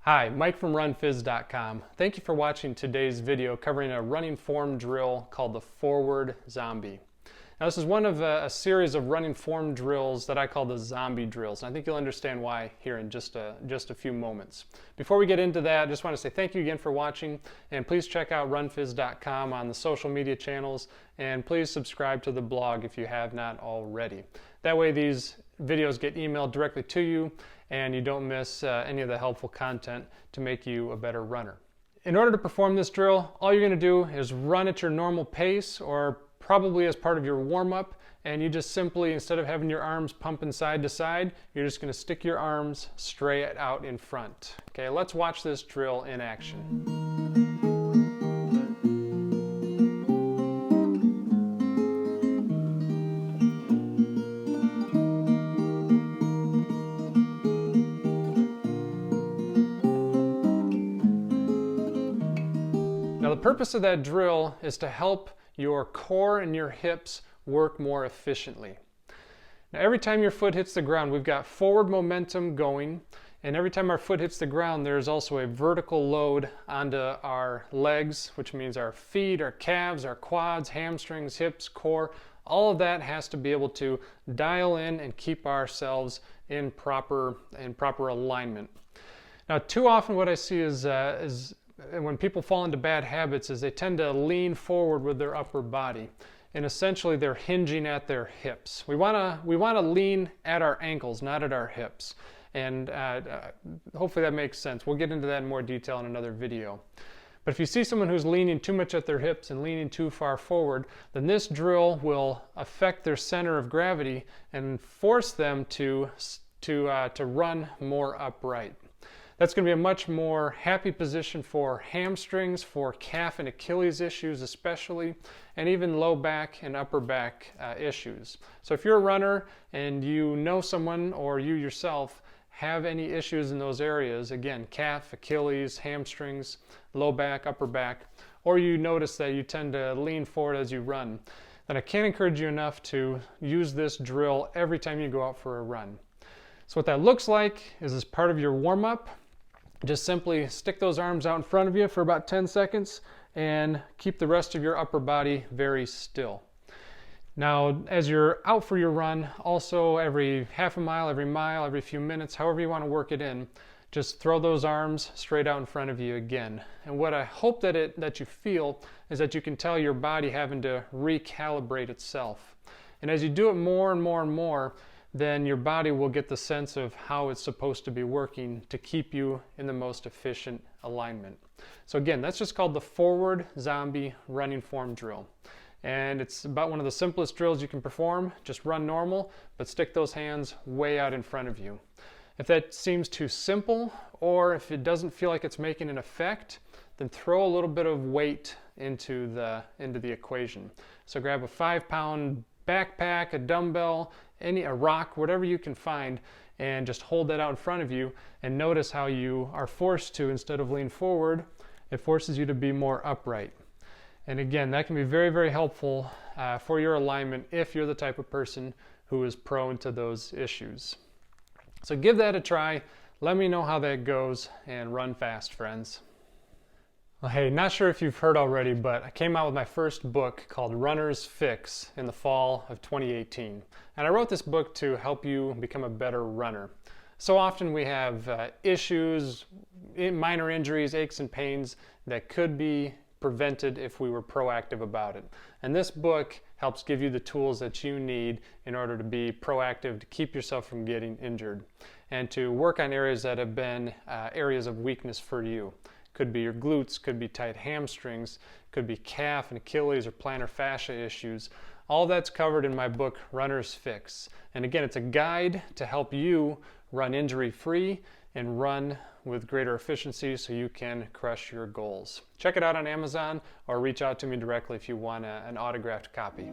Hi, Mike from RunPhys.com. Thank you for watching today's video covering a running form drill called the forward zombie. Now this is one of a series of running form drills that I call the zombie drills. And I think you'll understand why here in just a few moments. Before we get into that, I just want to say thank you again for watching, and please check out RunPhys.com on the social media channels, and please subscribe to the blog if you have not already. That way these videos get emailed directly to you and you don't miss any of the helpful content to make you a better runner. In order to perform this drill, all you're going to do is run at your normal pace, or probably as part of your warm-up, and you just simply, instead of having your arms pumping side to side, you're just going to stick your arms straight out in front. Okay, let's watch this drill in action. Now the purpose of that drill is to help your core and your hips work more efficiently. Now every time your foot hits the ground, we've got forward momentum going, and every time our foot hits the ground, there's also a vertical load onto our legs, which means our feet, our calves, our quads, hamstrings, hips, core. All of that has to be able to dial in and keep ourselves in proper alignment. Now too often what I see is when people fall into bad habits is they tend to lean forward with their upper body, and essentially they're hinging at their hips. We want to lean at our ankles, not at our hips, and hopefully that makes sense. We'll get into that in more detail in another video. But if you see someone who's leaning too much at their hips and leaning too far forward, then this drill will affect their center of gravity and force them to run more upright. That's going to be a much more happy position for hamstrings, for calf and Achilles issues especially, and even low back and upper back issues. So if you're a runner and you know someone or you yourself have any issues in those areas, again, calf, Achilles, hamstrings, low back, upper back, or you notice that you tend to lean forward as you run, then I can't encourage you enough to use this drill every time you go out for a run. So what that looks like is as part of your warm-up, just simply stick those arms out in front of you for about 10 seconds and keep the rest of your upper body very still. Now, as you're out for your run, also every half a mile, every few minutes, however you want to work it in, just throw those arms straight out in front of you again. And what I hope that you feel is that you can tell your body having to recalibrate itself. And as you do it more and more and more, then your body will get the sense of how it's supposed to be working to keep you in the most efficient alignment. So again, that's just called the forward zombie running form drill. And it's about one of the simplest drills you can perform. Just run normal, but stick those hands way out in front of you. If that seems too simple, or if it doesn't feel like it's making an effect, then throw a little bit of weight into the equation. So grab a 5-pound backpack, a dumbbell, a rock, whatever you can find, and just hold that out in front of you, and notice how you are forced to, instead of lean forward, it forces you to be more upright. And again, that can be very, very helpful for your alignment if you're the type of person who is prone to those issues. So give that a try. Let me know how that goes, and run fast, friends. Well, hey, not sure if you've heard already, but I came out with my first book called Runner's Fix in the fall of 2018. And I wrote this book to help you become a better runner. So often we have issues, minor injuries, aches and pains that could be prevented if we were proactive about it. And this book helps give you the tools that you need in order to be proactive, to keep yourself from getting injured, and to work on areas that have been areas of weakness for you. Could be your glutes, could be tight hamstrings, could be calf and Achilles or plantar fascia issues. All that's covered in my book, Runner's Fix. And again, it's a guide to help you run injury-free and run with greater efficiency so you can crush your goals. Check it out on Amazon or reach out to me directly if you want an autographed copy.